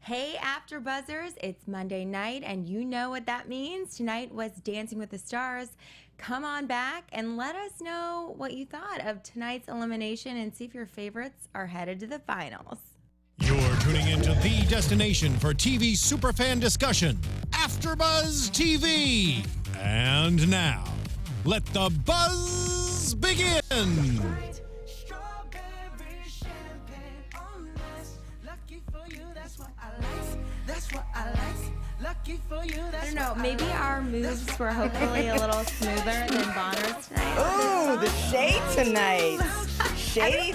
Hey, AfterBuzzers, it's Monday night, and you know what that means. Tonight was Dancing with the Stars. Come on back and let us know what you thought of tonight's elimination and see if your favorites are headed to the finals. You're tuning into the destination for TV superfan discussion, AfterBuzz TV. And now, let the buzz begin. I don't know, maybe our moves were hopefully a little smoother than Bonner's tonight. Oh, the shade tonight. Shady,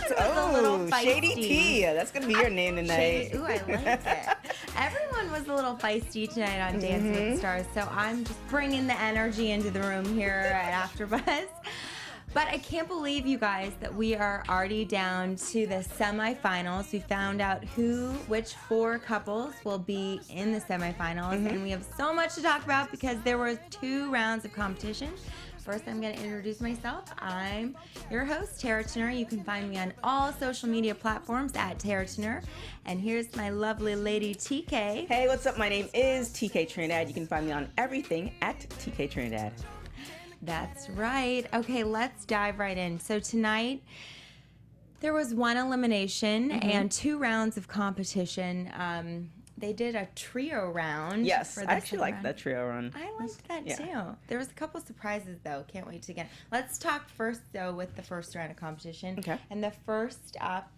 Shady T. That's going to be your name tonight. Ooh, I like it. Everyone was a little feisty tonight on Dancing with the Stars, so I'm just bringing the energy into the room here at AfterBuzz. But I can't believe, you guys, that we are already down to the semifinals. We found out which 4 couples will be in the semifinals, and we have so much to talk about because there were 2 rounds of competition. First, I'm going to introduce myself. I'm your host, Tara Turnure. You can find me on all social media platforms at Tara Turnure. And here's my lovely lady, TK. Hey, what's up? My name is TK Trinidad. You can find me on everything at TK Trinidad. That's right. Okay, let's dive right in. So tonight, there was 1 elimination and 2 rounds of competition. They did a trio round. Yes, I actually liked that trio round. I liked that too. There was a couple surprises though. Can't wait to get. Let's talk first though with the first round of competition. Okay. And the first up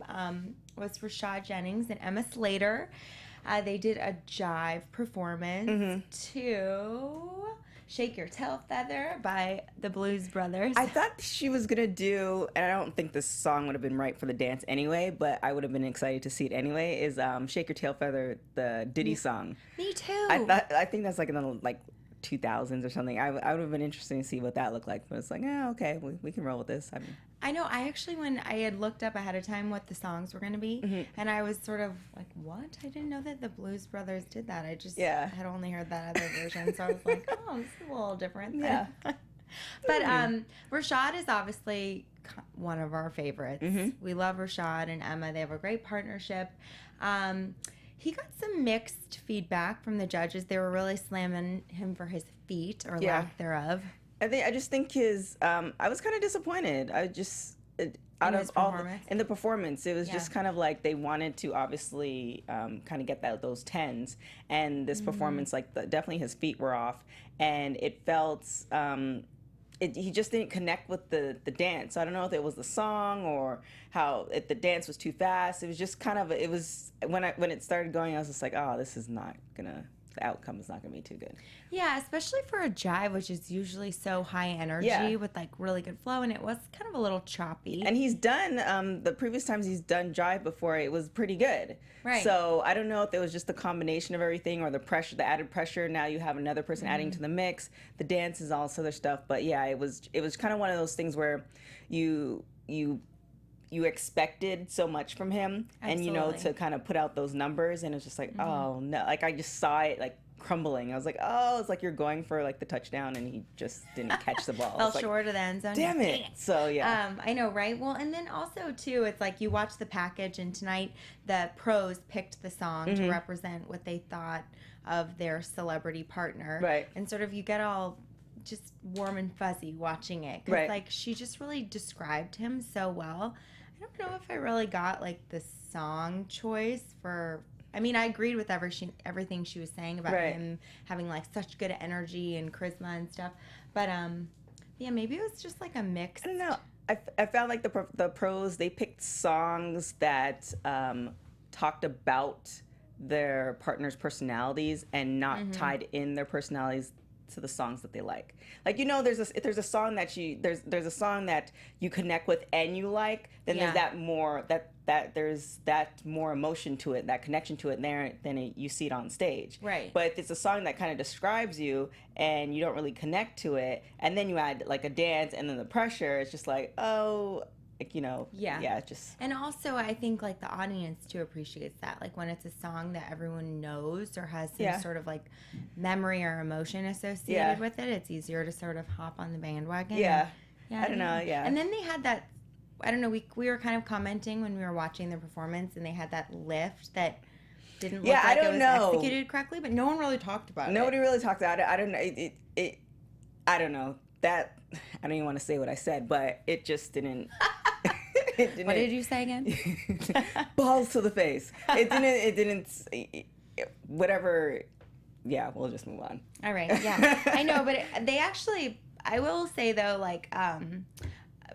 was for Jennings and Emma Slater. They did a jive performance to Shake Your Tail Feather by the Blues Brothers. I thought she was going to do, and I don't think this song would have been right for the dance anyway, but I would have been excited to see it anyway, is Shake Your Tail Feather, the Diddy song. Me too. I think that's like in the 2000s or something. I would have been interested to see what that looked like, but it's like, okay, we can roll with this. I know. I actually, when I had looked up ahead of time what the songs were going to be, and I was sort of like, what? I didn't know that the Blues Brothers did that. I just had only heard that other version, so I was like, oh, this is a little different. Yeah. But Rashad is obviously one of our favorites. We love Rashad and Emma. They have a great partnership. He got some mixed feedback from the judges. They were really slamming him for his feet or lack thereof. I just think his. I was kind of disappointed. In the performance, it was just kind of like they wanted to obviously kind of get those 10s, and this performance, definitely his feet were off, and it felt. He just didn't connect with the dance. I don't know if it was the song or how the dance was too fast. It was just kind of when it started going, I was just like, oh, this is not gonna. The outcome is not going to be too good. Yeah, especially for a jive, which is usually so high energy with really good flow, and it was kind of a little choppy. And he's done the previous times he's done jive before, it was pretty good. Right. So I don't know if it was just the combination of everything or the pressure, the added pressure. Now you have another person adding to the mix. The dance is all this other stuff, but yeah, it was kind of one of those things where you expected so much from him. Absolutely. And to kind of put out those numbers, and it's just like, oh no, I just saw it crumbling. I was like, oh, it's like you're going for the touchdown and he just didn't catch the ball. Fell short of the end zone. Damn it. So yeah. I know, right? Well, and then also too, it's like you watch the package, and tonight the pros picked the song to represent what they thought of their celebrity partner. Right. And sort of you get all just warm and fuzzy watching it. 'Cause she just really described him so well. I don't know if I really got the song choice for. I mean, I agreed with everything she was saying about him having such good energy and charisma and stuff. But yeah, maybe it was just a mix. I don't know. I felt like the pros, they picked songs that talked about their partner's personalities and not tied in their personalities to the songs that they like. There's a song that there's a song that you connect with and you like, then there's there's that more emotion to it, that connection to it there than you see it on stage. Right. But if it's a song that kind of describes you and you don't really connect to it, and then you add a dance and then the pressure, it's just just. And also, I think the audience too appreciates that. When it's a song that everyone knows or has some sort of memory or emotion associated with it, it's easier to sort of hop on the bandwagon. Yeah. I don't know. Yeah. And then they had that. I don't know. We were kind of commenting when we were watching the performance, and they had that lift that didn't look like I don't it was know. executed correctly, but no one really talked about Nobody it. really talked about it. I don't know. I don't know. That I don't even want to say what I said, but it just didn't. It didn't. What did you say again? Balls to the face. It didn't. Whatever. Yeah, we'll just move on. All right. Yeah, I know, but they actually. I will say though, like,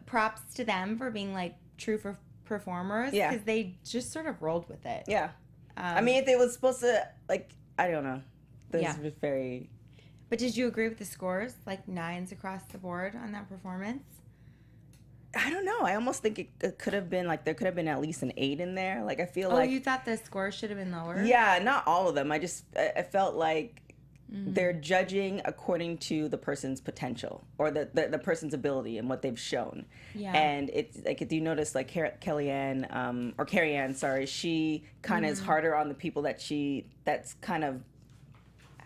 props to them for being like true for performers. Yeah. Because they just sort of rolled with it. Yeah. I mean, if it was supposed to, like, I don't know. This Yeah. was very. But did you agree with the scores? Like 9s across the board on that performance? I don't know. I almost think it could have been like there could have been at least an 8 in there. Like I feel like. You thought the score should have been lower? Yeah, not all of them. I felt like they're judging according to the person's potential or the person's ability and what they've shown. Yeah. And it's like if you notice, like Carrie Ann, sorry, she kind of is harder on the people that's kind of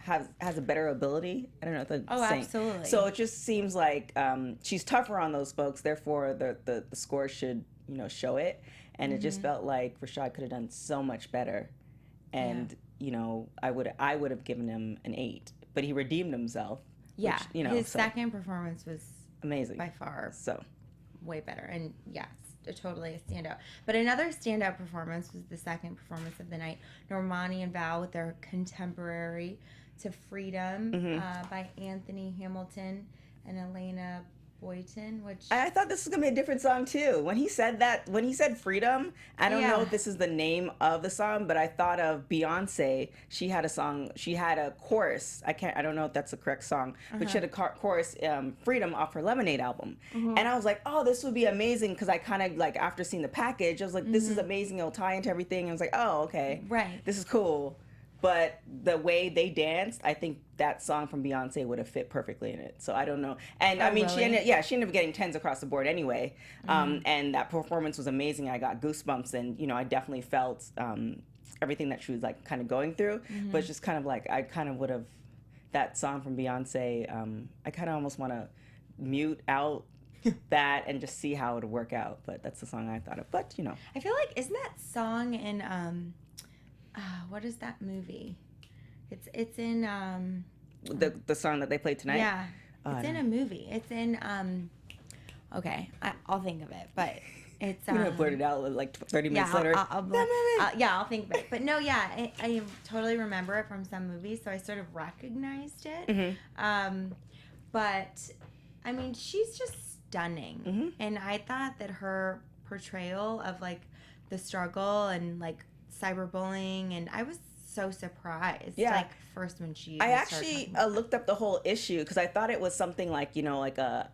has a better ability. I don't know if that's saying. Absolutely. So it just seems like she's tougher on those folks. Therefore, the score should show it. And it just felt like Rashad could have done so much better. And I would have given him an 8, but he redeemed himself. Yeah. Which, His second performance was amazing by far So way better. And yes, totally a standout. But another standout performance was the second performance of the night. Normani and Val with their Contemporary to Freedom by Anthony Hamilton and Elena Boyton, which I thought this was gonna be a different song too. When he said Freedom, I don't know if this is the name of the song, but I thought of Beyonce. She had a song. She had a chorus. I don't know if that's the correct song, but she had a chorus, Freedom, off her Lemonade album. And I was like, oh, this would be amazing because I kind of like after seeing the package, I was like, this is amazing. It'll tie into everything. And I was like, oh, okay, right. This is cool. But the way they danced, I think that song from Beyonce would have fit perfectly in it. So I don't know. And I mean, really? she ended up getting 10s across the board anyway. And that performance was amazing. I got goosebumps, and I definitely felt everything that she was like kind of going through. But it's just kind of like I kind of would have that song from Beyonce. I kind of almost want to mute out that and just see how it would work out. But that's the song I thought of. But I feel like isn't that song in what is that movie? It's in the song that they played tonight. Yeah, it's in a movie. It's in okay, I'll think of it, but it's You're gonna blurt it out like 30 minutes later. I'll think of it. But no, yeah, I totally remember it from some movies, so I sort of recognized it. But I mean, she's just stunning, and I thought that her portrayal of like the struggle and like cyberbullying, and I was so surprised. Yeah. Like first when she. I actually looked up the whole issue because I thought it was something like like a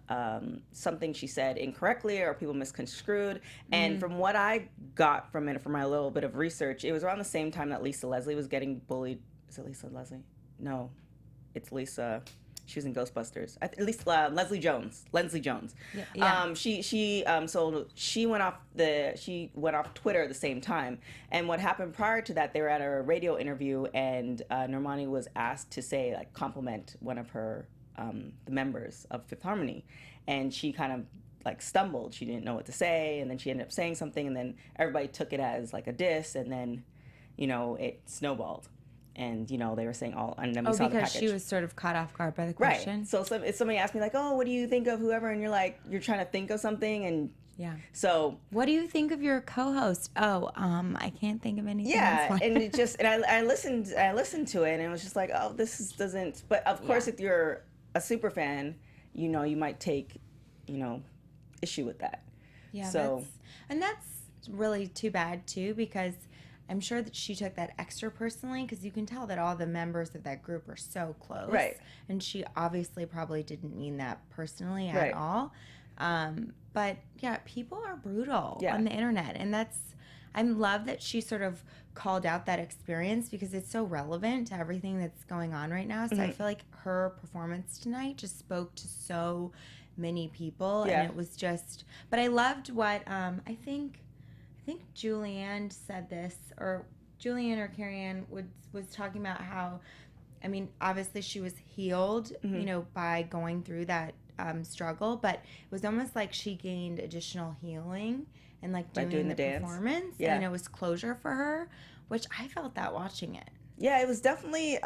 something she said incorrectly or people misconstrued. And from what I got from it, from my little bit of research, it was around the same time that Lisa Leslie was getting bullied. Is it Lisa Leslie? No, it's Lisa. She was in Ghostbusters. At least Leslie Jones. Yeah. So she went off Twitter at the same time. And what happened prior to that, they were at a radio interview, and Normani was asked to say like compliment one of her the members of Fifth Harmony, and she kind of like stumbled. She didn't know what to say, and then she ended up saying something, and then everybody took it as like a diss, and then it snowballed. And they were saying and then we saw the package. Because she was sort of caught off guard by the question. Right. So if somebody asked me like, oh, what do you think of whoever, and you're trying to think of something, and yeah. So what do you think of your co-host? Oh, I can't think of anything. Yeah, else. and it just I listened to it, and it was just like, oh, doesn't. But of course, if you're a super fan, you might take, issue with that. Yeah. So that's really too bad too, because I'm sure that she took that extra personally, because you can tell that all the members of that group are so close. Right. And she obviously probably didn't mean that personally at all. But yeah, people are brutal on the internet. And I love that she sort of called out that experience because it's so relevant to everything that's going on right now. So I feel like her performance tonight just spoke to so many people. Yeah. And it was just, but I loved what, I think Julianne said this, or Julianne or Carrie Ann was talking about how, I mean, obviously she was healed, by going through that struggle, but it was almost like she gained additional healing and like doing the dance performance, Yeah. and it was closure for her, which I felt that watching it. Yeah, it was definitely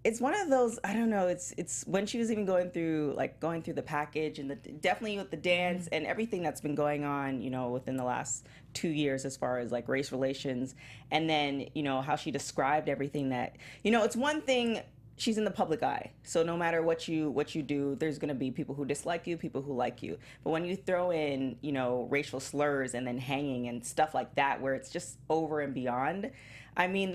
it's one of those, I don't know, it's when she was even going through the package and definitely with the dance and everything that's been going on, you know, within the last 2 years as far as like race relations, and then, you know, how she described everything that, you know, it's one thing, she's in the public eye. So no matter what you do, there's going to be people who dislike you, people who like you. But when you throw in, you know, racial slurs and then hanging and stuff like that, where it's just over and beyond, I mean,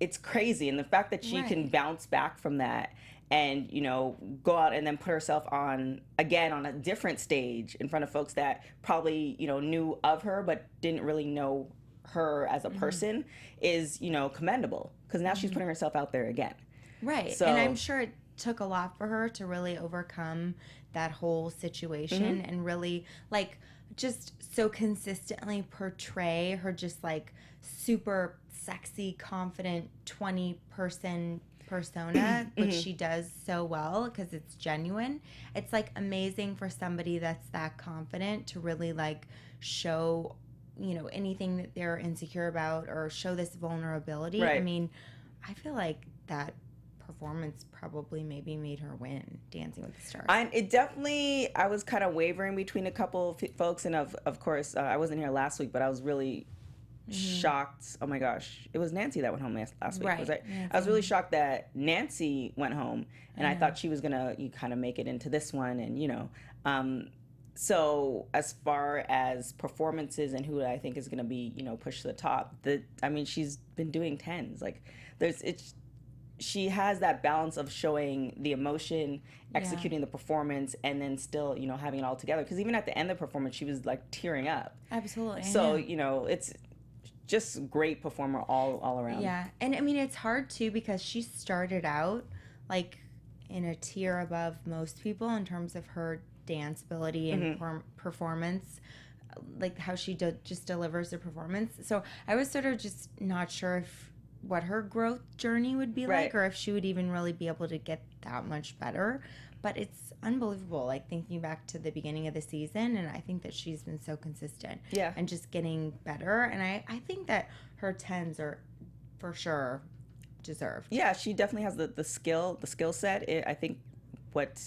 it's crazy. And the fact that she can bounce back from that and, you know, go out and then put herself on, again, on a different stage in front of folks that probably, you know, knew of her but didn't really know her as a person is, you know, commendable. Because now she's putting herself out there again. Right. So, and I'm sure it took a lot for her to really overcome that whole situation and really, like, just so consistently portray her just, like, super sexy, confident 20-person persona, which she does so well because it's genuine. It's, like, amazing for somebody that's that confident to really, like, show, you know, anything that they're insecure about or show this vulnerability. Right. I mean, I feel like that performance probably maybe made her win Dancing with the Stars. I was kind of wavering between a couple folks, and of course, I wasn't here last week, but I was really shocked. Oh my gosh, it was Nancy that went home last week. Right. Was it? I was really shocked that Nancy went home, and I thought she was gonna kind of make it into this one, and you know. So as far as performances and who I think is gonna be, you know, pushed to the top, I mean, she's been doing tens. Like she has that balance of showing the emotion, executing the performance, and then still, you know, having it all together. Because even at the end of the performance, she was like tearing up. Absolutely. So, you know, it's just great performer all around. Yeah. And I mean, it's hard too because she started out like in a tier above most people in terms of her dance ability and performance, like how she just delivers the performance. So I was sort of just not sure what her growth journey would be like, or if she would even really be able to get that much better. But it's unbelievable, like thinking back to the beginning of the season, and I think that she's been so consistent and just getting better. And I think that her tens are for sure deserved. Yeah, she definitely has the skill set. I think what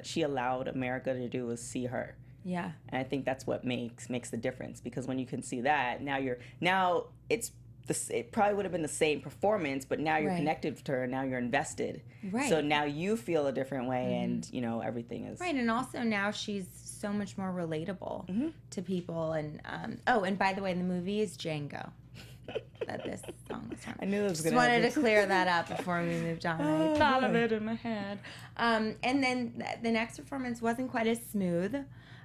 she allowed America to do was see her. Yeah. And I think that's what makes the difference, because when you can see that, now it probably would have been the same performance, but now you're connected to her, now you're invested. Right. So now you feel a different way, and, you know, everything is... Right, and also now she's so much more relatable to people. And, and by the way, the movie is Django. That this song was from. I knew it was going to wanted to clear that up before we moved on. I thought of it in my head. And then the next performance wasn't quite as smooth.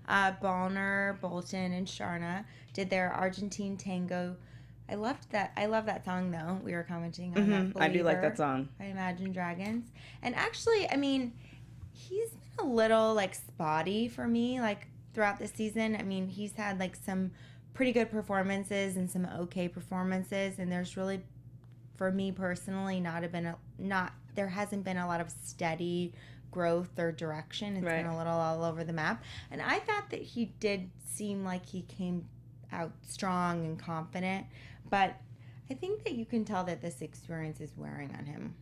Ballner, Bolton, and Sharna did their Argentine Tango. I love that song, though. We were commenting on that. I do like that song. By Imagine Dragons. And actually, I mean, he's been a little, like, spotty for me, like, throughout the season. I mean, he's had, like, some pretty good performances and some okay performances. And there's really, for me personally, there hasn't been a lot of steady growth or direction. It's been a little all over the map. And I thought that he did seem like he came out strong and confident, but I think that you can tell that this experience is wearing on him.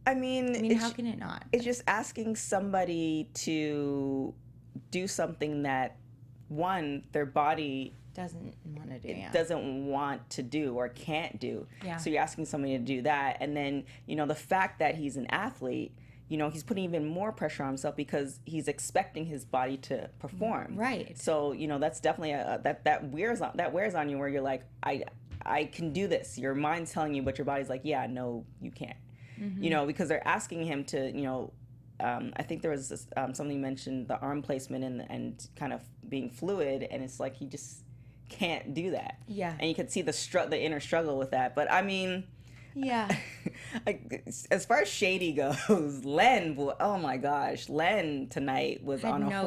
I mean, how can it not? It's just asking somebody to do something that, one, their body doesn't want to do or can't do. Yeah. So you're asking somebody to do that, and then, you know, the fact that he's an athlete, you know, he's putting even more pressure on himself because he's expecting his body to perform. Right. So, you know, that's definitely that wears on you, where you're like, I can do this. Your mind's telling you, but your body's like, yeah, no, you can't. You know, because they're asking him to, you know, I think there was something you mentioned, the arm placement and kind of being fluid, and it's like he just can't do that. Yeah. And you can see the inner struggle with that. But I mean, yeah. As far as shady goes, Len, oh my gosh, Len tonight was on a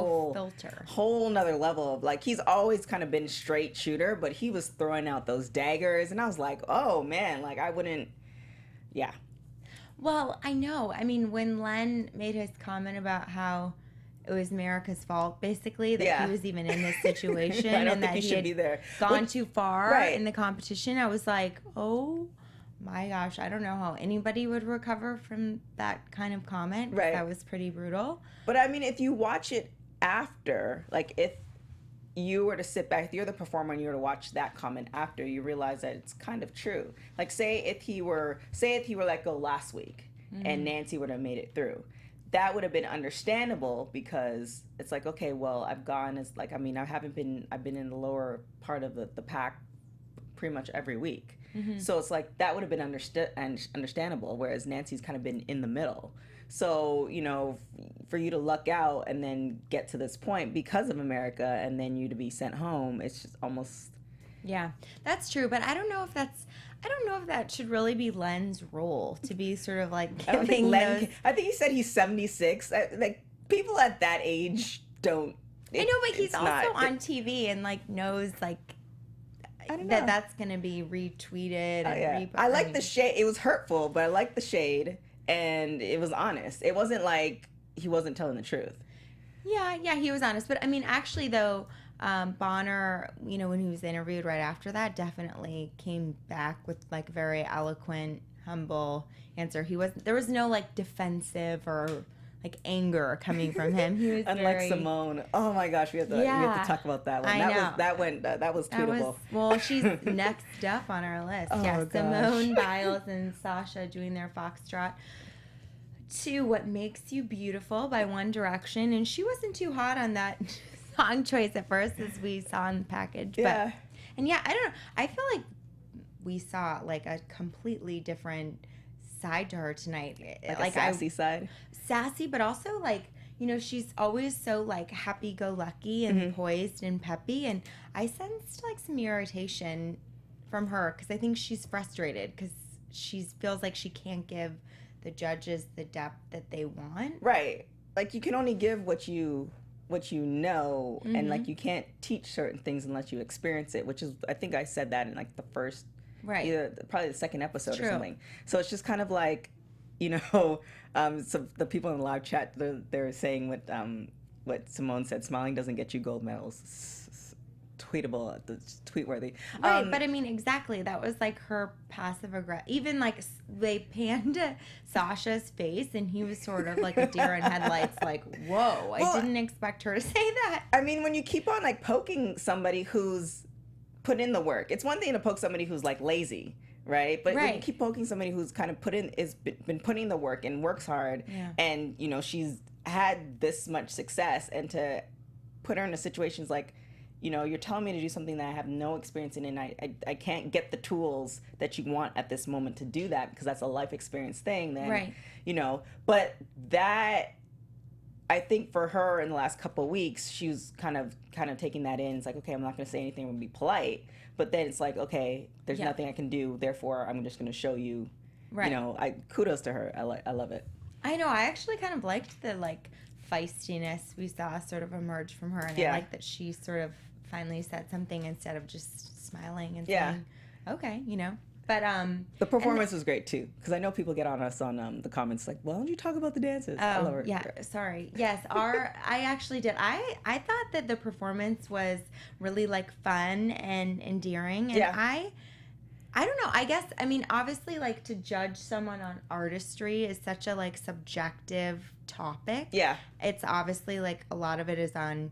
whole nother level of, like, he's always kind of been straight shooter, but he was throwing out those daggers, and I was like, oh man, like I wouldn't, yeah. Well, I know. I mean, when Len made his comment about how it was America's fault, basically, that Yeah. he was even in this situation I don't and think that he he should be had there. gone too far Right. in the competition. I was like, oh my gosh, I don't know how anybody would recover from that kind of comment. 'Cause Right. that was pretty brutal. But I mean, if you watch it after, like if you were to sit back, if you're the performer and you were to watch that comment after, you realize that it's kind of true. Like say if he were let go last week and Nancy would have made it through, that would have been understandable because it's like, okay, well, I've gone as like, I mean, I've been in the lower part of the pack pretty much every week. So it's like that would have been understandable, whereas Nancy's kind of been in the middle. So, you know, for you to luck out and then get to this point because of America and then you to be sent home, it's just almost... Yeah, that's true. But I don't know if that should really be Len's role to be sort of like I don't think giving Len... those... I think he said he's 76. Like, people at that age don't... I know, but he's it's also not- on TV and like knows like I don't know. that's gonna be retweeted and Yeah. I like the shade. It was hurtful, but I like the shade, and it was honest. It wasn't like he wasn't telling the truth. Yeah, he was honest. But I mean, actually, though, Bonner, you know, when he was interviewed right after that, definitely came back with like a very eloquent, humble answer. There was no like defensive or like anger coming from him. He was Unlike very, Simone. Oh my gosh, we have to talk about that one. I know. That was tweetable. Well, she's next up on our list. Oh, Yeah, gosh. Simone Biles and Sasha doing their Foxtrot to What Makes You Beautiful by One Direction. And she wasn't too hot on that song choice at first, as we saw in the package. Yeah. But, and yeah, I don't know. I feel like we saw like a completely different side to her tonight. Like a sassy side. Sassy, but also like, you know, she's always so like happy-go-lucky and poised and peppy, and I sensed like some irritation from her because I think she's frustrated because she feels like she can't give the judges the depth that they want. Right. Like you can only give what you know, and like you can't teach certain things unless you experience it, which is, I think I said that in like the first, probably the second episode or something. So it's just kind of like, you know, so the people in the live chat, they're saying what Simone said, smiling doesn't get you gold medals. Tweetable, tweet-worthy. Right, but I mean, exactly. That was like her passive aggressive. Even like they panned to Sasha's face, and he was sort of like a deer in headlights. Like, whoa! I didn't expect her to say that. I mean, when you keep on like poking somebody who's put in the work, it's one thing to poke somebody who's like lazy, right? But when you keep poking somebody who's kind of been putting the work and works hard, and you know she's had this much success, and to put her in a situations like, you know, you're telling me to do something that I have no experience in, and I can't get the tools that you want at this moment to do that because that's a life experience thing. Then, you know, but that, I think for her in the last couple of weeks, she was kind of taking that in. It's like, okay, I'm not going to say anything and be polite, but then it's like, okay, there's nothing I can do, therefore I'm just going to show you. You know, kudos to her. I love it. I know. I actually kind of liked the like feistiness we saw sort of emerge from her, and I like that she sort of finally said something instead of just smiling and saying, okay, you know. But the performance was great too, because I know people get on us on the comments like, why don't you talk about the dances? I love her. Yeah, sorry. Yes, I actually did. I thought that the performance was really like fun and endearing, and I don't know. I guess, I mean, obviously, like, to judge someone on artistry is such a, like, subjective topic. Yeah. It's obviously, like, a lot of it is on,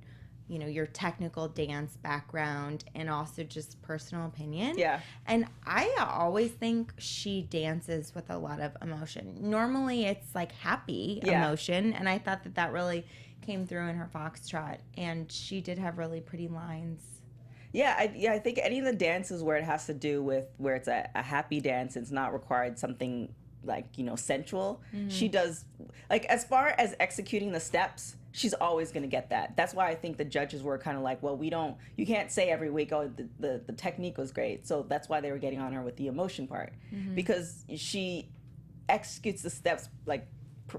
you know, your technical dance background and also just personal opinion. Yeah. And I always think she dances with a lot of emotion. Normally, it's, like, happy emotion, and I thought that really came through in her Foxtrot, and she did have really pretty lines. Yeah, I think any of the dances where it has to do with where it's a happy dance, it's not required something like, you know, sensual. She does, like, as far as executing the steps, she's always going to get that. That's why I think the judges were kind of like, well, you can't say every week, oh, the technique was great. So that's why they were getting on her with the emotion part, because she executes the steps like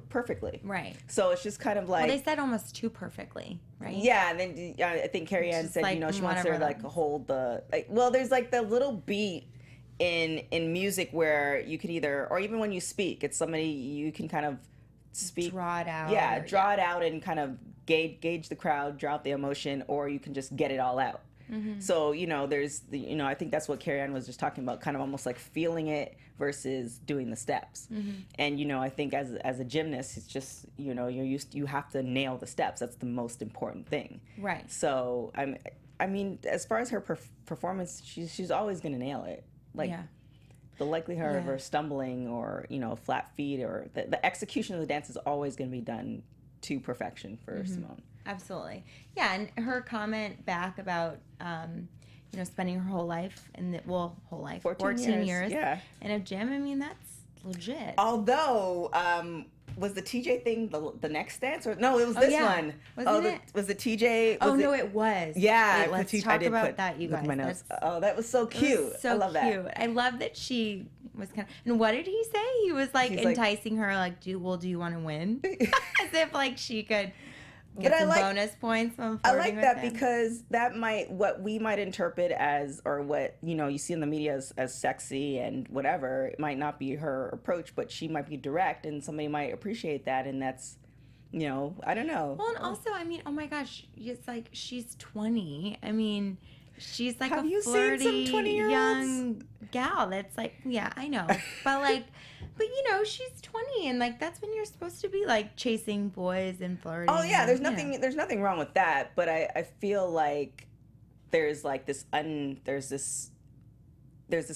perfectly. Right. So it's just kind of like, well, they said almost too perfectly, right? Yeah, and then I think Carrie Ann said, like, you know, she wants to like hold the, like, well, there's like the little beat in music where you could either, or even when you speak, it's somebody you can kind of speak, draw it out. Yeah, draw it out and kind of gauge the crowd, draw out the emotion, or you can just get it all out. So, you know, there's the, you know, I think that's what Carrie Ann was just talking about, kind of almost like feeling it versus doing the steps. And, you know, I think as a gymnast, it's just, you know, you have to nail the steps. That's the most important thing. Right. So, I mean, as far as her performance, she's always going to nail it. Like, the likelihood of her stumbling or, you know, flat feet or the execution of the dance is always going to be done to perfection for Simone. Absolutely. Yeah, and her comment back about, you know, spending her whole life, whole life, 14 years in a gym, I mean, that's legit. Although, was the TJ thing the next dance? Or no, it was this one. Wasn't it? Was the TJ? No, it was. Yeah. Wait, let's talk about that, you guys. My notes. That was so cute. So I love cute. that. I love that she was kind of, and what did he say? He was like enticing her, like, do you want to win? As if like she could get some bonus points on flirting I like with that him. because that what we might interpret as, or what, you know, you see in the media as sexy and whatever, it might not be her approach, but she might be direct and somebody might appreciate that, and that's, you know, I don't know. Well, and also, I mean, oh my gosh, it's like she's 20. I mean, she's like Have a you seen flirty some 20-year-olds? young gal that's like, yeah, I know. But you know, she's 20 and like that's when you're supposed to be like chasing boys and flirting. Oh yeah, there's and, nothing wrong with that, but I feel like there's like there's this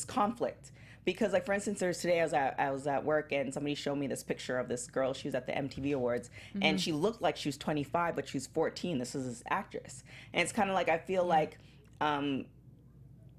conflict. Because, like, for instance, today I was at work and somebody showed me this picture of this girl. She was at the MTV Awards, and she looked like she was 25, but she was 14. This was this actress. And it's kind of like, I feel like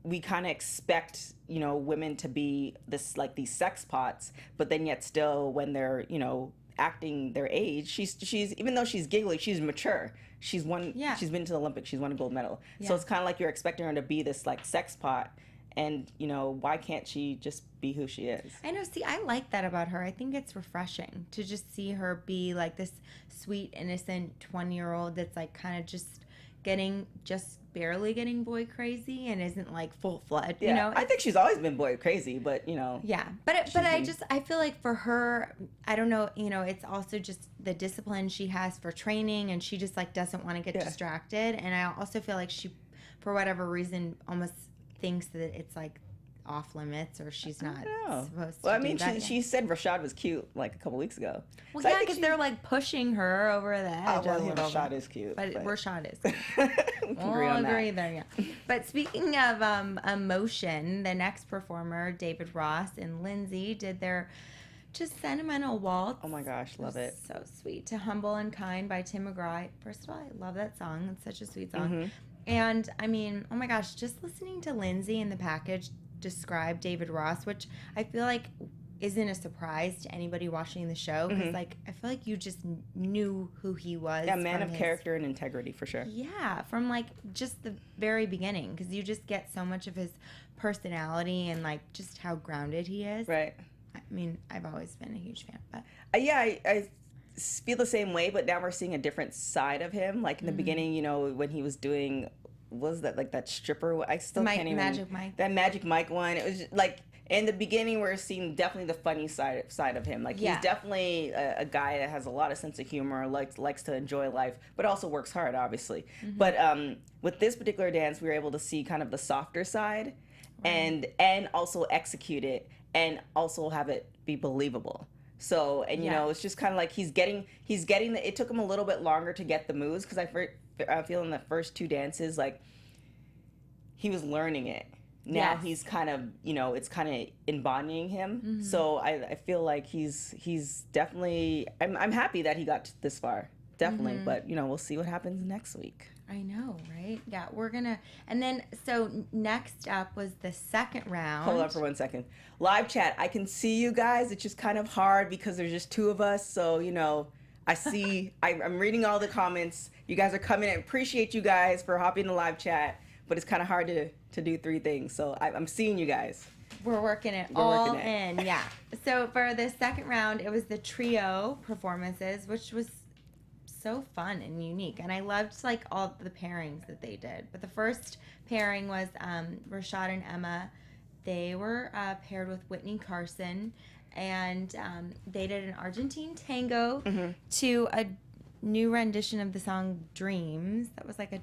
we kind of expect, you know, women to be these sex pots, but then yet still when they're, you know, acting their age, she's even though she's giggly, she's mature. She's been to the Olympics. She's won a gold medal. So it's kind of like you're expecting her to be this, like, sex pot. And, you know, why can't she just be who she is? I know. See, I like that about her. I think it's refreshing to just see her be like this sweet, innocent 20-year-old that's like kind of just barely getting boy crazy and isn't like full-fledged, you know? I think she's always been boy crazy, but, you know. Yeah. But I feel like for her, I don't know, you know, it's also just the discipline she has for training and she just like doesn't want to get distracted. And I also feel like she, for whatever reason, almost thinks that it's like off limits or she's not supposed to. Well, I mean, do that she said Rashad was cute like a couple weeks ago. Well, so yeah, because they're like pushing her over the edge. Rashad is cute. But Rashad is cute. We can agree on that. There, yeah. But speaking of emotion, the next performer, David Ross and Lindsay, did their just sentimental waltz. Oh my gosh, love it. So sweet. To Humble and Kind by Tim McGraw. First of all, I love that song. It's such a sweet song. And I mean, oh my gosh, just listening to Lindsay in the package describe David Ross, which I feel like isn't a surprise to anybody watching the show, because like I feel like you just knew who he was. Yeah, man of character and integrity for sure. Yeah, from like just the very beginning, because you just get so much of his personality and like just how grounded he is. Right. I mean, I've always been a huge fan, but I feel the same way, but now we're seeing a different side of him. Like in the beginning, you know, when he was doing, what was that, like that stripper? I still can't even. Magic Mike. That Magic Mike one. It was just, like, in the beginning, we're seeing definitely the funny side of him. Like he's definitely a guy that has a lot of sense of humor, likes to enjoy life, but also works hard, obviously. But with this particular dance, we were able to see kind of the softer side, and also execute it, and also have it be believable. So, and you know, it's just kind of like he's getting it took him a little bit longer to get the moves, because I feel in the first two dances, like, he was learning it. Now he's kind of, you know, it's kind of embodying him. So I feel like he's definitely, I'm happy that he got this far. Definitely. But, you know, we'll see what happens next week. I know, right? Yeah, we're gonna, and then, so next up was the second round. Hold on for 1 second. Live chat, I can see you guys. It's just kind of hard because there's just two of us. So, you know, I see, I'm reading all the comments. You guys are coming in. Appreciate you guys for hopping in the live chat, but it's kind of hard to do three things. So I'm seeing you guys. We're working it all in, yeah. So for the second round, it was the trio performances, which was so fun and unique, and I loved like all the pairings that they did. But the first pairing was Rashad and Emma. They were paired with Whitney Carson, and they did an Argentine Tango to a new rendition of the song Dreams. That was like a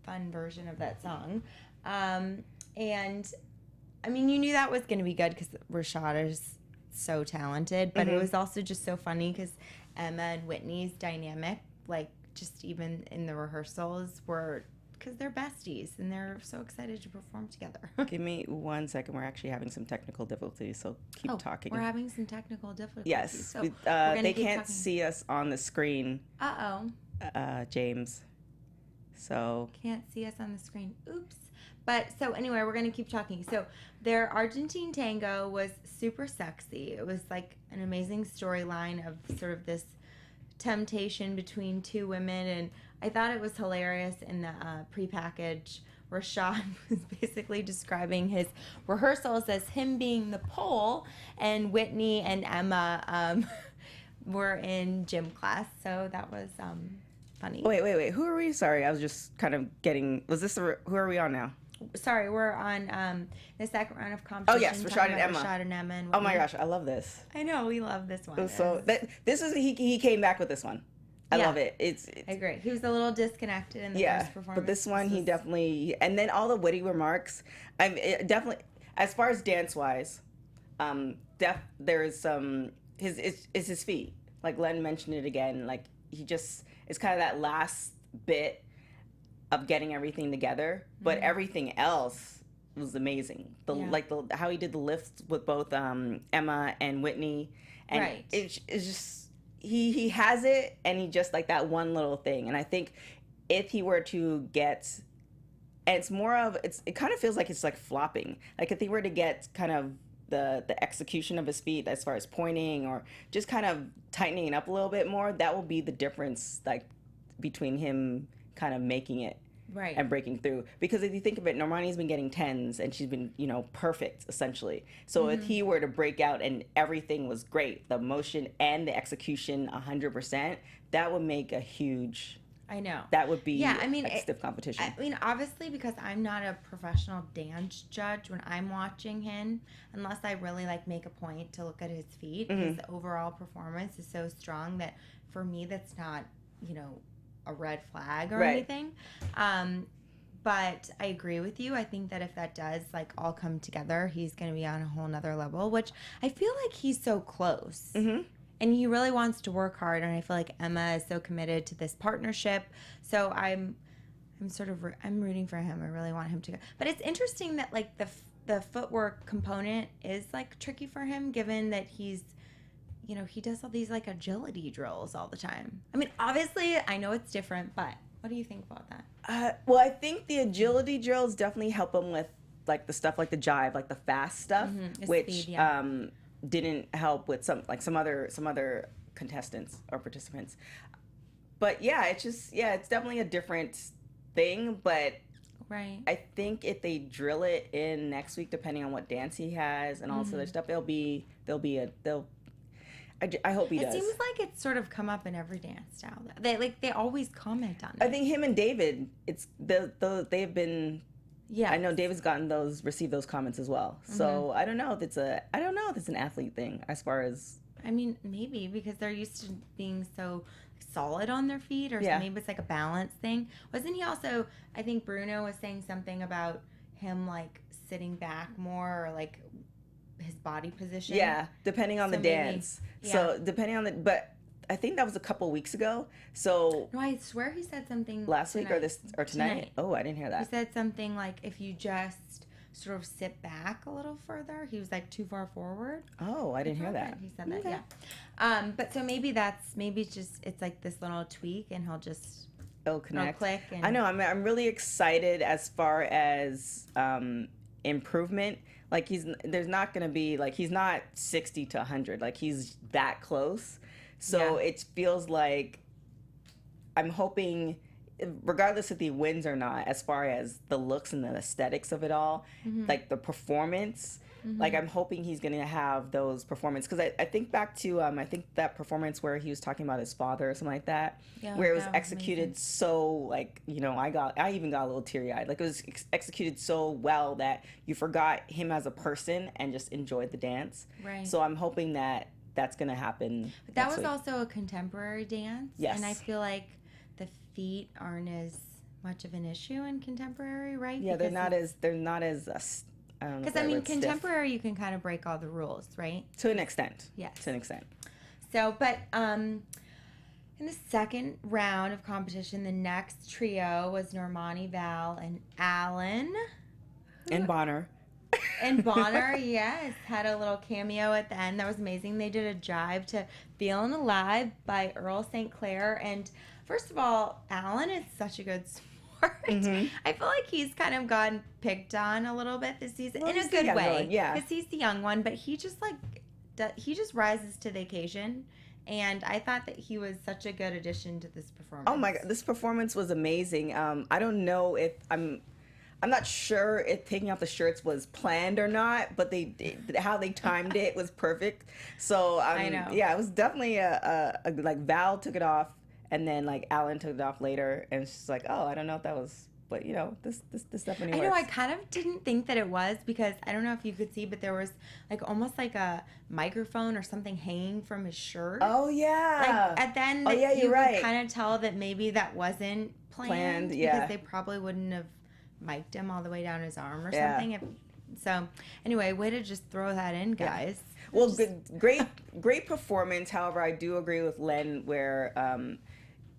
fun version of that song. And I mean, you knew that was going to be good because Rashad is so talented, but it was also just so funny because Emma and Whitney's dynamic, like just even in the rehearsals, were because they're besties and they're so excited to perform together. Give me 1 second. We're actually having some technical difficulties, so keep talking. We're having some technical difficulties. Yes, so they can't see us on the screen. James. So can't see us on the screen. Oops. But so anyway, we're going to keep talking. So their Argentine Tango was super sexy. It was like an amazing storyline of sort of this temptation between two women. And I thought it was hilarious in the prepackaged. Rashad was basically describing his rehearsals as him being the pole, and Whitney and Emma were in gym class. So that was funny. Wait. Who are we? Sorry, I was just kind of getting. Who are we on now? Sorry, we're on the second round of competition. Oh yes, Rashad and Emma. Rashad and Emma. And oh my gosh, I love this. I know, we love this one. He came back with this one. I love it. It's I agree. He was a little disconnected in the first performance. But this one, he definitely, and then all the witty remarks. Definitely, as far as dance wise, there is some his feet. Like Len mentioned it again. Like it's kind of that last bit of getting everything together, but everything else was amazing. How he did the lifts with both Emma and Whitney, and it's just he has it, and he just like that one little thing. And I think if he were to get, and it's more of it kind of feels like it's like flopping. Like if he were to get kind of the execution of his feet as far as pointing or just kind of tightening it up a little bit more, that will be the difference, like between him kind of making it and breaking through. Because if you think of it, Normani's been getting 10s and she's been, perfect essentially. So if he were to break out and everything was great, the motion and the execution 100%, that would make a huge. I know. That would be stiff competition. I mean, obviously, because I'm not a professional dance judge, when I'm watching him, unless I really make a point to look at his feet, his overall performance is so strong that for me, that's not, a red flag or anything. But I agree with you. I think that if that does all come together, he's going to be on a whole nother level, which I feel like he's so close. And he really wants to work hard, and I feel like Emma is so committed to this partnership. So I'm rooting for him. I really want him to go. But it's interesting that the footwork component is tricky for him, given that he's, he does all these agility drills all the time. I mean, obviously, I know it's different, but what do you think about that? Well, I think the agility drills definitely help him with the stuff like the jive, the fast stuff, which speed, didn't help with some other contestants or participants. But yeah, it's definitely a different thing. But I think if they drill it in next week, depending on what dance he has and all this other stuff, I hope he does. It seems like it's sort of come up in every dance style. They always comment on it. I think him and David, they've been. Yeah, I know David's received those comments as well. So I don't know if it's an athlete thing as far as. I mean, maybe because they're used to being so solid on their feet, or maybe it's a balance thing. Wasn't he also? I think Bruno was saying something about him sitting back more, or his body position. Yeah, depending on the dance. So depending on but I think that was a couple weeks ago. So no, I swear he said something last week or tonight. Oh, I didn't hear that. He said something if you just sort of sit back a little further. He was too far forward. Oh, I didn't hear that. He said that, yeah. But so maybe it's just this little tweak, and it'll connect. Click. And, I know. I'm really excited as far as improvement. There's not gonna be he's not 60 to 100. He's that close. So it feels like I'm hoping, regardless if he wins or not, as far as the looks and the aesthetics of it all, the performance, I'm hoping he's going to have those performances. Because I think back to, I think that performance where he was talking about his father or something like that, where it was executed amazing. So, I even got a little teary-eyed. It was executed so well that you forgot him as a person and just enjoyed the dance. Right. So I'm hoping that that's gonna happen. But that next was week. also a contemporary dance. Yes. And I feel like the feet aren't as much of an issue in contemporary, right? Yeah, they're not as I don't know Because if I mean, that word's stiff. contemporary, you can kind of break all the rules, right? To an extent. Yes. To an extent. So, but in the second round of competition, the next trio was Normani, Val, and Alan. And Bonner. And Bonner, yes, had a little cameo at the end. That was amazing. They did a jive to Feelin' Alive by Earl St. Clair. And first of all, Alan is such a good sport. I feel like he's kind of gotten picked on a little bit this season, Well, in a he's the good young way. one, yeah. Because he's the young one, but he just he just rises to the occasion. And I thought that he was such a good addition to this performance. Oh my God, this performance was amazing. I don't know if I'm not sure if taking off the shirts was planned or not, but how they timed it was perfect. So I know. Yeah, it was definitely a like Val took it off, and then like Alan took it off later, and she's like, oh, I don't know if that was, but you know, this definitely works. I know, I kind of didn't think that it was, because I don't know if you could see, but there was like almost like a microphone or something hanging from his shirt. Oh yeah. Like at the end, Oh, yeah, you you're right. could kind of tell that maybe that wasn't planned, yeah. because they probably wouldn't have mic'd him all the way down his arm or Yeah. something. So anyway, way to just throw that in, guys. Well, great performance. However, I do agree with Len where,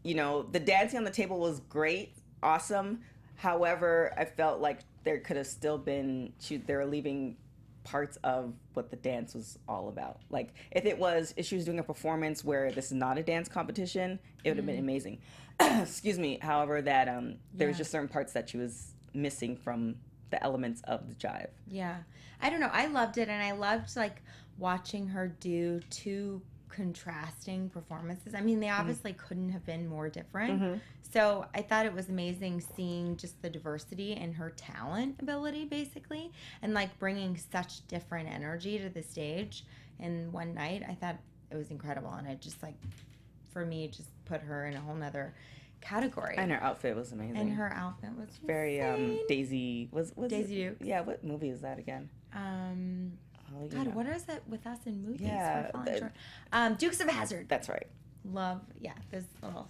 you know, the dancing on the table was great, awesome. However, I felt like there could have still been, they were leaving parts of what the dance was all about. Like if she was doing a performance where this is not a dance competition, it would have been amazing. Excuse me. However, that there was just certain parts that she was missing from the elements of the jive. Yeah. I don't know. I loved it, and I loved like watching her do two contrasting performances. I mean, they obviously couldn't have been more different. So I thought it was amazing seeing just the diversity in her talent ability, basically, and like bringing such different energy to the stage in one night. I thought it was incredible, and it just like, for me, just put her in a whole nother category. And her outfit was amazing. And her outfit was very insane. Daisy was Daisy it? Dukes. Yeah, what movie is that again? Oh, God, know. what is it with us in movies? Yeah, We're falling short. Dukes of Hazzard. That's right. Love, yeah, those little,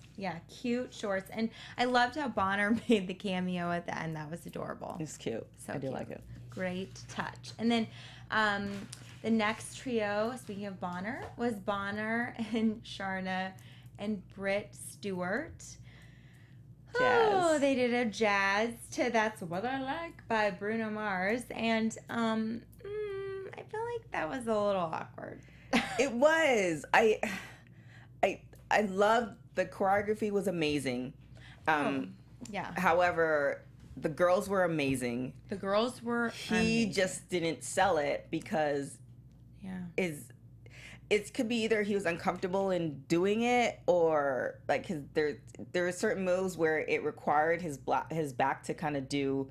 cute shorts. And I loved how Bonner made the cameo at the end. That was adorable. It's cute. So I do cute. like it. Great touch. And then the next trio, speaking of Bonner, was Bonner and Sharna and Britt Stewart. Jazz. Oh, they did a jazz to That's What I Like by Bruno Mars. And I feel like that was a little awkward. It was. I loved the choreography was amazing. Yeah. However, the girls were amazing. The girls were He just didn't sell it because it could be either he was uncomfortable in doing it, or like there were certain moves where it required his back to kind of do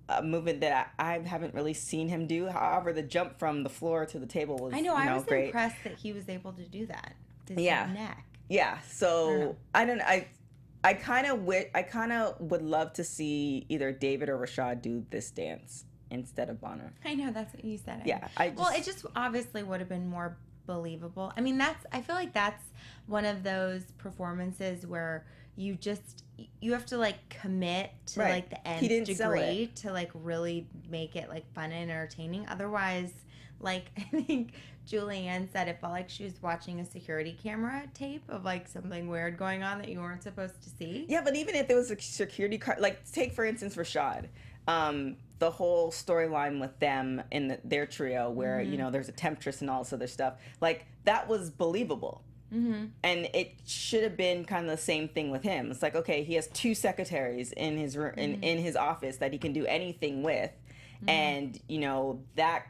a movement that I haven't really seen him do. However, the jump from the floor to the table was I know, I was great. impressed that he was able to do that. His neck. Yeah. So I don't know. I kind of would love to see either David or Rashad do this dance instead of Bonner. I know, that's what you said. Yeah. Well, it just obviously would have been more believable. I mean, I feel like that's one of those performances where you have to like commit to like the nth degree to like really make it like fun and entertaining. Otherwise, like I think Julianne said, it felt like she was watching a security camera tape of like something weird going on that you weren't supposed to see. Yeah, but even if there was a security card, like take for instance Rashad, the whole storyline with them in their trio where you know there's a temptress and all this other stuff, like that was believable. And it should have been kind of the same thing with him. It's like, okay, he has two secretaries in his in his office that he can do anything with, and you know that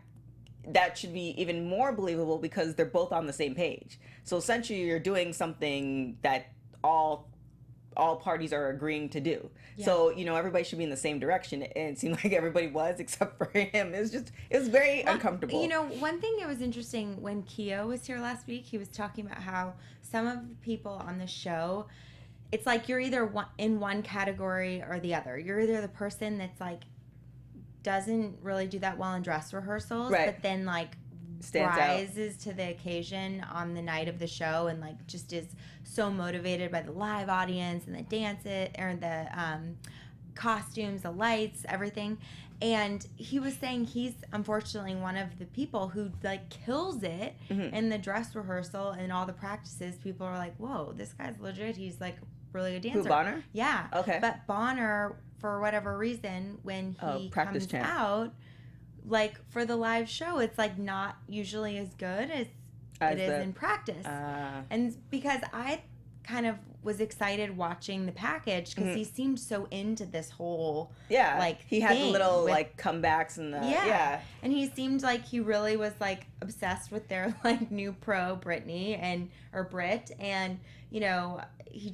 should be even more believable because they're both on the same page. So essentially, you're doing something that all parties are agreeing to do. Yeah. So you know everybody should be in the same direction, and it seemed like everybody was except for him. It was very uncomfortable. You know, one thing that was interesting when Keo was here last week, he was talking about how some of the people on the show, it's like you're either in one category or the other. You're either the person that's like doesn't really do that well in dress rehearsals, but then like rises to the occasion on the night of the show and like just is so motivated by the live audience and the dances or the costumes, the lights, everything. And he was saying he's unfortunately one of the people who like kills it in the dress rehearsal and all the practices. People are like, whoa, this guy's legit. He's like a really good dancer. Who, Bonner? Yeah. Okay. But Bonner, for whatever reason, when he comes champ. out, like for the live show, it's like not usually as good as it is in practice. And because I kind of was excited watching the package because he seemed so into this whole like he had the little with, like comebacks and the and he seemed like he really was like obsessed with their like new pro Brittany or Brit, and you know he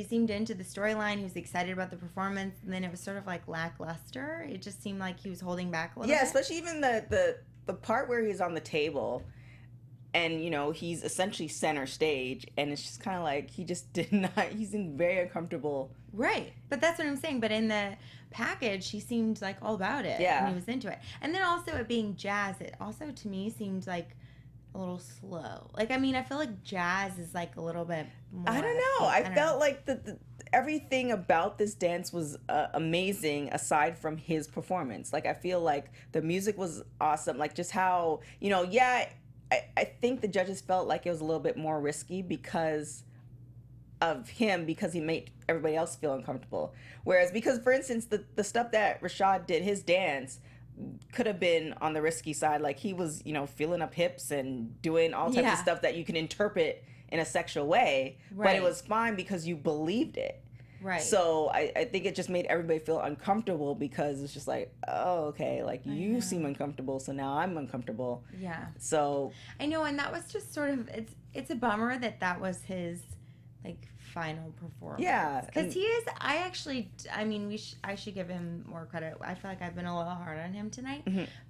seemed into the storyline. He was excited about the performance, and then it was sort of like lackluster. It just seemed like he was holding back a little bit. Especially even the part where he's on the table. And, you know, he's essentially center stage, and it's just kind of like he just did not, he's very uncomfortable. Right. But that's what I'm saying. But in the package, he seemed like all about it. Yeah. And he was into it. And then also it being jazz, it also to me seemed like a little slow. Like, I mean, I feel like jazz is like a little bit more. I don't know. I felt like everything about this dance was amazing aside from his performance. Like, I feel like the music was awesome. Like, just how, you know, I think the judges felt like it was a little bit more risky because of him, because he made everybody else feel uncomfortable. Whereas, because, for instance, the stuff that Rashad did, his dance, could have been on the risky side. Like, he was, you know, feeling up hips and doing all types of stuff that you can interpret in a sexual way. Right. But it was fine because you believed it. Right. So I think it just made everybody feel uncomfortable because it's just like, oh, okay, like you seem uncomfortable, so now I'm uncomfortable. Yeah. So I know, and that was just sort of it's a bummer that was his like final performance. Yeah. Because he is. I mean, I should give him more credit. I feel like I've been a little hard on him tonight,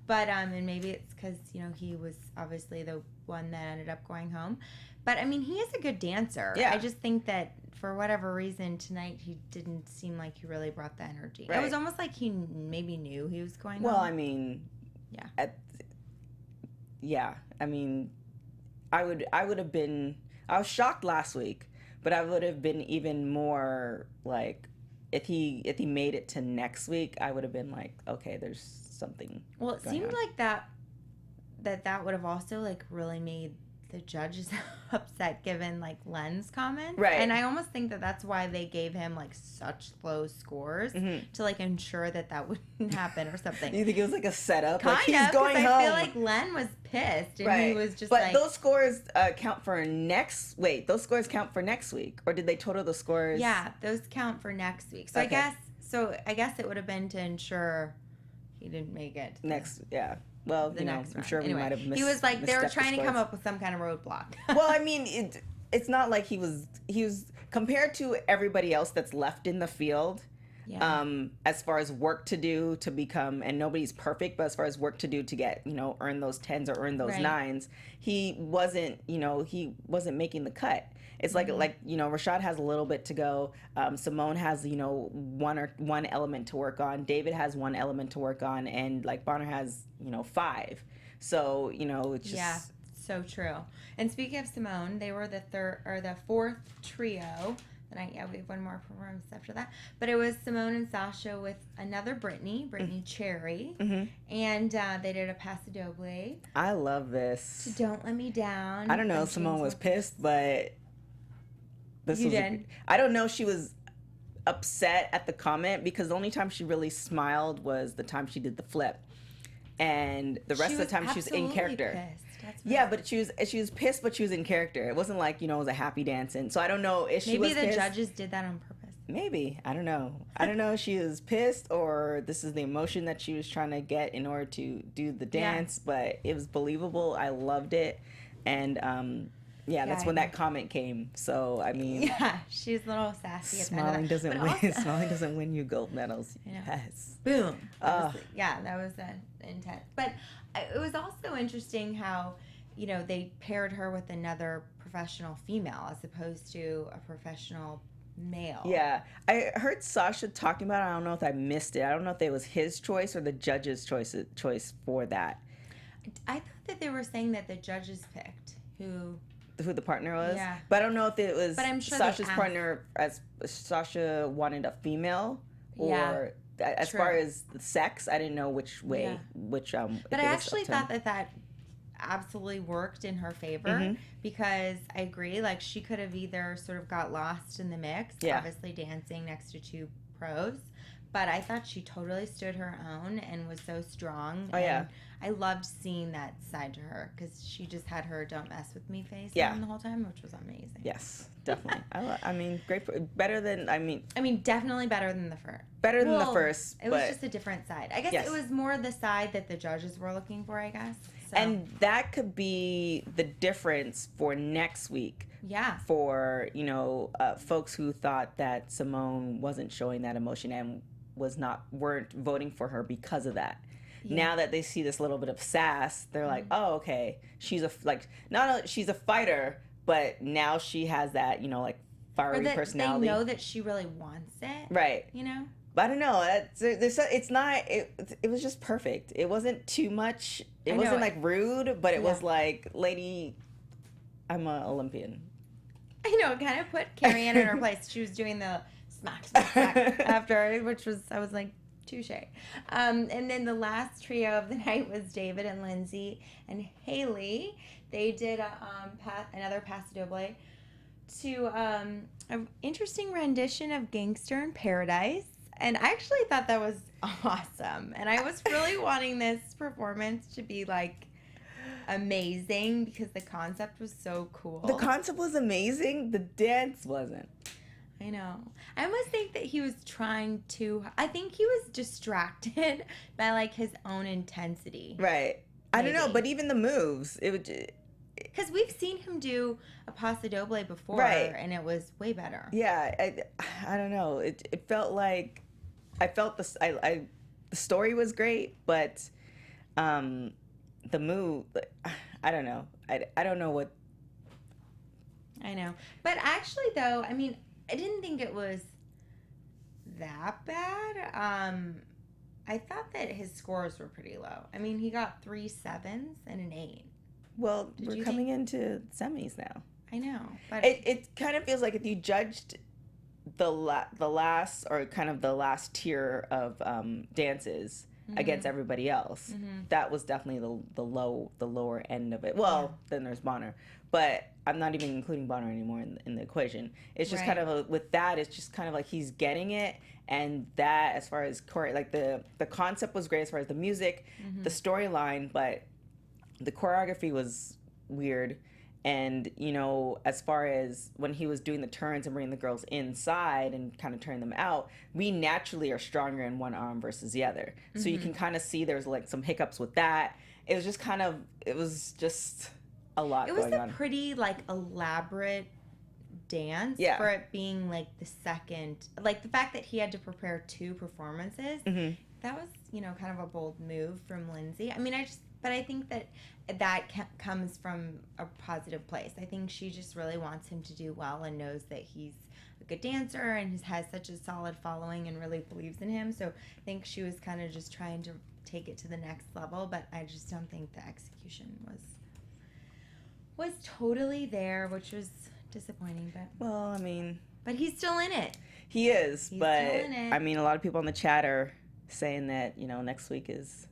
but and maybe it's because you know he was obviously the one that ended up going home. But I mean, he is a good dancer. Yeah. I just think that for whatever reason tonight he didn't seem like he really brought the energy. Right. It was almost like he maybe knew he was going well, home. I mean, yeah. I mean, I would have been. I was shocked last week, but I would have been even more like if he made it to next week, I would have been like, okay, there's something. Well, it seemed like that would have also like really made the judges upset given like Len's comments. Right. And I almost think that that's why they gave him like such low scores to like ensure that wouldn't happen or something. You think it was like a setup? Kind like he's of, going home. I feel like Len was pissed and he was just but those scores count for next for next week, or did they total the scores? Yeah, those count for next week. So okay. I guess it would have been to ensure he didn't make it next. Yeah. Well, you know, I'm sure we might have missed. He was like they were trying to come up with some kind of roadblock. Well, I mean, it's not like he was compared to everybody else that's left in the field. Yeah. As far as work to do to become, and nobody's perfect, but as far as work to do to get, you know, earn those 10s or earn those 9s, he wasn't making the cut. It's like you know, Rashad has a little bit to go. Simone has, you know, one element to work on. David has one element to work on, and like Bonner has, you know, 5. So you know, it's just so true. And speaking of Simone, they were the fourth trio. We have one more performance after that. But it was Simone and Sasha with another Brittany Cherry. And they did a Paso Doble. I love this. To Don't Let Me Down. I don't know if Simone was pissed, but I don't know if she was upset at the comment, because the only time she really smiled was the time she did the flip. And the rest of the time she was in character. Pissed. Yeah, but she was pissed, but she was in character. It wasn't like, you know, it was a happy dancing. So I don't know if she was pissed. Maybe the judges did that on purpose. Maybe. I don't know. I don't know if she was pissed or this is the emotion that she was trying to get in order to do the dance, but it was believable. I loved it. And that's when that comment came. So, I mean. Yeah, she's a little sassy at the end Smiling of doesn't win. Smiling doesn't win you gold medals. Yes. Boom. That was intense. But it was also interesting how, you know, they paired her with another professional female as opposed to a professional male. Yeah. I heard Sasha talking about it. I don't know if I missed it. I don't know if it was his choice or the judge's choice for that. I thought that they were saying that the judges picked who the partner was. Yeah. But I don't know if it was But I'm sure Sasha's partner, as Sasha wanted a female, or as True. far as sex, I didn't know which way, Yeah. which But I actually thought that absolutely worked in her favor because I agree. Like, she could have either sort of got lost in the mix, obviously dancing next to two pros, but I thought she totally stood her own and was so strong. Oh, yeah. I loved seeing that side to her because she just had her "don't mess with me" face on the whole time, which was amazing. Yes, definitely. I mean, great. Better than, I mean, definitely better than the first. Better than the first. It was just a different side. I guess it was more the side that the judges were looking for, I guess. So. And that could be the difference for next week. Yeah. For, you know, folks who thought that Simone wasn't showing that emotion and weren't voting for her because of that. Yeah. Now that they see this little bit of sass, they're like, oh, okay, she's not only she's a fighter, but now she has that, you know, like fiery personality. They know that she really wants it. Right. You know? But I don't know. It was just perfect. It wasn't too much. It wasn't like rude, but it was like, lady, I'm an Olympian. I know. It kind of put Carrie Ann in her place. She was doing the smack after, which was, I was like, touche. And then the last trio of the night was David and Lindsay and Haley. They did another Paso Doble to an interesting rendition of Gangster in Paradise. And I actually thought that was awesome. And I was really wanting this performance to be like amazing because the concept was so cool. The concept was amazing. The dance wasn't. I know. I almost think that he was trying to. I think he was distracted by like his own intensity. Right. I don't know, but even the moves, it would. Because we've seen him do a Paso Doble before, and it was way better. Yeah, I don't know. It felt like I felt the story was great, but the move, I don't know. I don't know what. I know, but actually, though, I mean, I didn't think it was that bad. I thought that his scores were pretty low. I mean, he got 3 7s and an 8. Well, we're coming into semis now. I know, but it kind of feels like if you judged the last or kind of the last tier of dances against everybody else, that was definitely the lower end of it. Well, then there's Bonner, but I'm not even including Bonner anymore in the equation. It's just kind of with that, it's just kind of like he's getting it, and that as far as like the concept was great as far as the music, the storyline, but the choreography was weird. And, you know, as far as when he was doing the turns and bringing the girls inside and kind of turning them out, we naturally are stronger in one arm versus the other. So you can kind of see there's like some hiccups with that. It was just a lot going on. It was a pretty like elaborate dance for it being like the second, like the fact that he had to prepare 2 performances. That was, you know, kind of a bold move from Lindsay. I mean, but I think that comes from a positive place. I think she just really wants him to do well and knows that he's a good dancer and has such a solid following and really believes in him. So I think she was kind of just trying to take it to the next level, but I just don't think the execution was totally there, which was disappointing. But he's still in it. He is, still in it. I mean, a lot of people in the chat are saying that, you know, next week is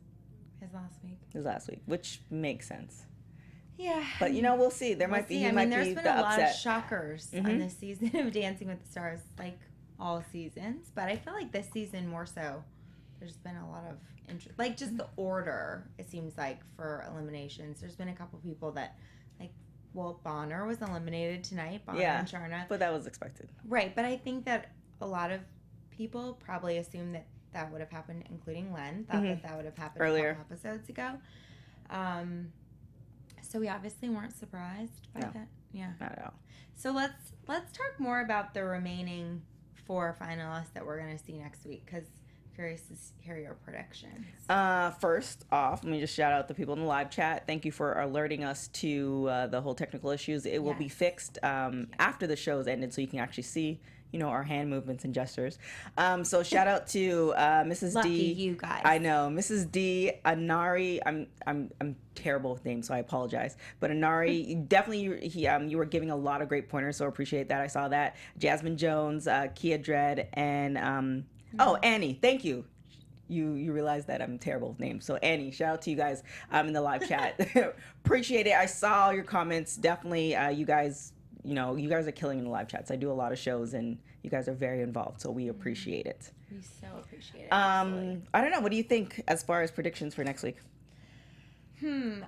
his last week, which makes sense. Yeah. But, you know, we'll see. There's been a lot of shockers on this season of Dancing with the Stars, like all seasons. But I feel like this season more so, there's been a lot of interest. Like, just the order, it seems like, for eliminations. There's been a couple people that, like, Bonner was eliminated tonight. Bonner and Sharna. But that was expected. Right. But I think that a lot of people probably assume that would have happened, including Len, thought that would have happened earlier, a couple episodes ago. So we obviously weren't surprised by that. Yeah. Not at all. So let's talk more about the remaining 4 finalists that we're going to see next week, because curious to hear your predictions. First off, let me just shout out the people in the live chat. Thank you for alerting us to the whole technical issues. It will be fixed after the show's ended, so you can actually see, our hand movements and gestures. So shout out to Mrs. Lucky D. you guys. I know, Mrs. D. Anari. I'm terrible with names, so I apologize. But Anari, definitely, you were giving a lot of great pointers, so I appreciate that. I saw that. Jasmine Jones, Kia Dread, and Annie. Thank you. You realize that I'm terrible with names. So Annie, shout out to you guys in the live chat. Appreciate it. I saw all your comments. Definitely, you guys. You guys are killing in the live chats. I do a lot of shows, and you guys are very involved, so we appreciate it. We so appreciate it. I don't know. What do you think as far as predictions for next week?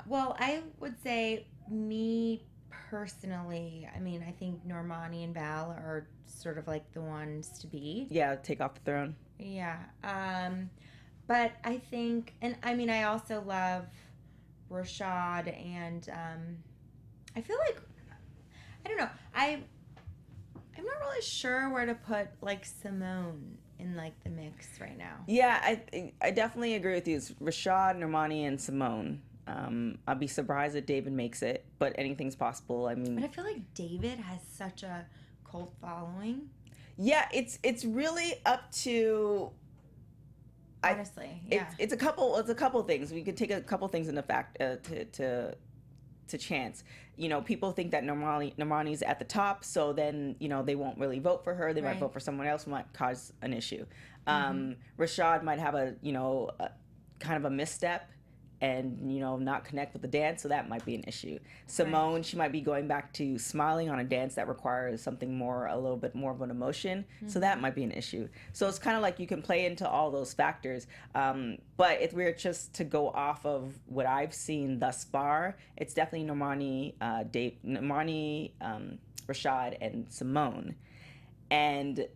Well, I would say me personally, I think Normani and Val are sort of like the ones to beat. Yeah, take off the throne. Yeah. But I think, and I also love Rashad, and I feel like, I don't know, I'm not really sure where to put like Simone in like the mix right now. Yeah, I definitely agree with you. It's Rashad, Normani, and Simone. I'll be surprised if David makes it, but anything's possible. But I feel like David has such a cult following. Yeah, it's really up to. Honestly, yeah. It's a couple things. We could take a couple things into fact to chance. People think that Normani's at the top, so then they won't really vote for her. They might vote for someone else, might cause an issue. Rashad might have a kind of a misstep and not connect with the dance, so that might be an issue. Simone, she might be going back to smiling on a dance that requires something more, a little bit more of an emotion, so that might be an issue. So it's kind of like you can play into all those factors, but if we're just to go off of what I've seen thus far, it's definitely Normani, Rashad, and Simone. And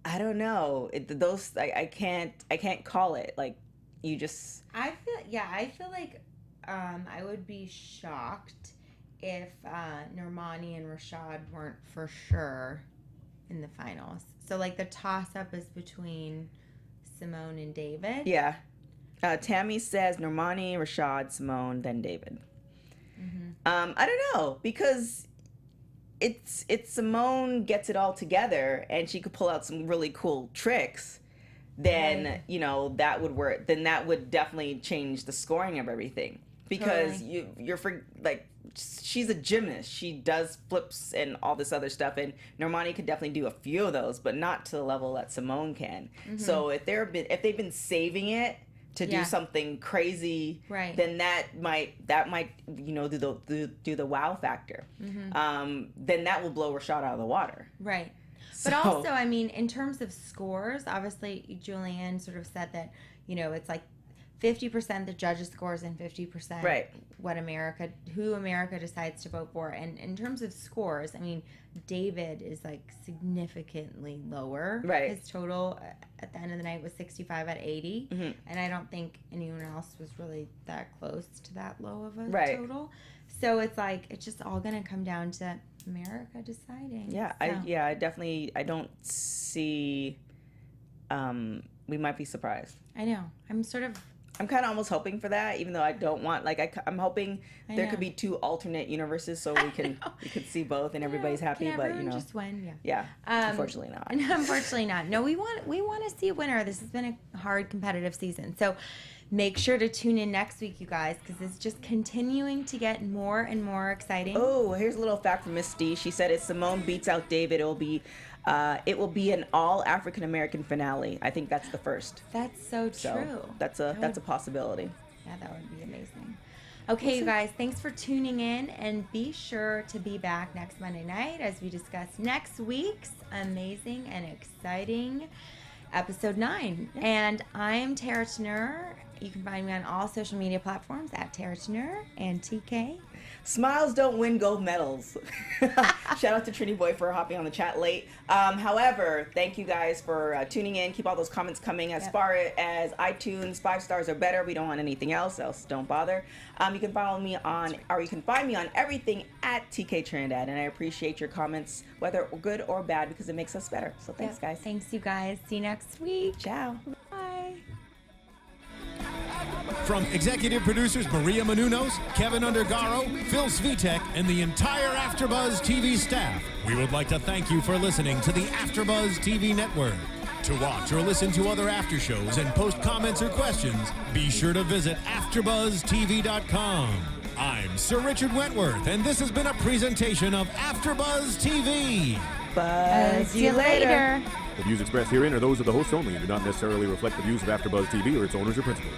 I don't know, I can't call it. Like, you just... I feel like I would be shocked if Normani and Rashad weren't for sure in the finals. So like the toss-up is between Simone and David. Yeah. Tammy says Normani, Rashad, Simone, then David. I don't know, because it's Simone gets it all together and she could pull out some really cool tricks. Then that would work. Then that would definitely change the scoring of everything, because you're for like, she's a gymnast. She does flips and all this other stuff, and Normani could definitely do a few of those, but not to the level that Simone can. So if they've been saving it to do something crazy, then that might do the wow factor. Then that will blow Rashad out of the water. Right. But also, in terms of scores, obviously Julianne sort of said that, it's like 50% the judges' scores and 50% who America decides to vote for. And in terms of scores, David is like significantly lower. Right. His total at the end of the night was 65 at 80. And I don't think anyone else was really that close to that low of a total. So it's like, it's just all going to come down to America deciding. Yeah, so. I don't see, we might be surprised. I know. I'm kind of almost hoping for that, even though I don't want, I'm hoping there could be two alternate universes so we could see both and everybody's happy, can but everyone just win? Yeah. Unfortunately not. Unfortunately not. No, we want to see a winner. This has been a hard competitive season. So make sure to tune in next week, you guys, because it's just continuing to get more and more exciting. Oh, here's a little fact from Miss D. She said if Simone beats out David, it will be an all African American finale. I think that's the first. That's so true. That's a possibility. Yeah, that would be amazing. Okay, you guys, thanks for tuning in, and be sure to be back next Monday night as we discuss next week's amazing and exciting episode 9. And I'm Tara Turnure. You can find me on all social media platforms at Tara Turnure and TK. Smiles don't win gold medals. Shout out to Trini Boy for hopping on the chat late. However, thank you guys for tuning in. Keep all those comments coming. As far as iTunes, 5 stars or better. We don't want anything else don't bother. You can follow me on, or you can find me on everything at TK Trinidad. And I appreciate your comments, whether good or bad, because it makes us better. So thanks, guys. Thanks, you guys. See you next week. Ciao. Bye. From executive producers Maria Menounos, Kevin Undergaro, Phil Svitek, and the entire AfterBuzz TV staff, we would like to thank you for listening to the AfterBuzz TV network. To watch or listen to other after shows and post comments or questions, be sure to visit AfterBuzzTV.com. I'm Sir Richard Wentworth, and this has been a presentation of AfterBuzz TV. Buzz See you later. The views expressed herein are those of the hosts only and do not necessarily reflect the views of AfterBuzz TV or its owners or principals.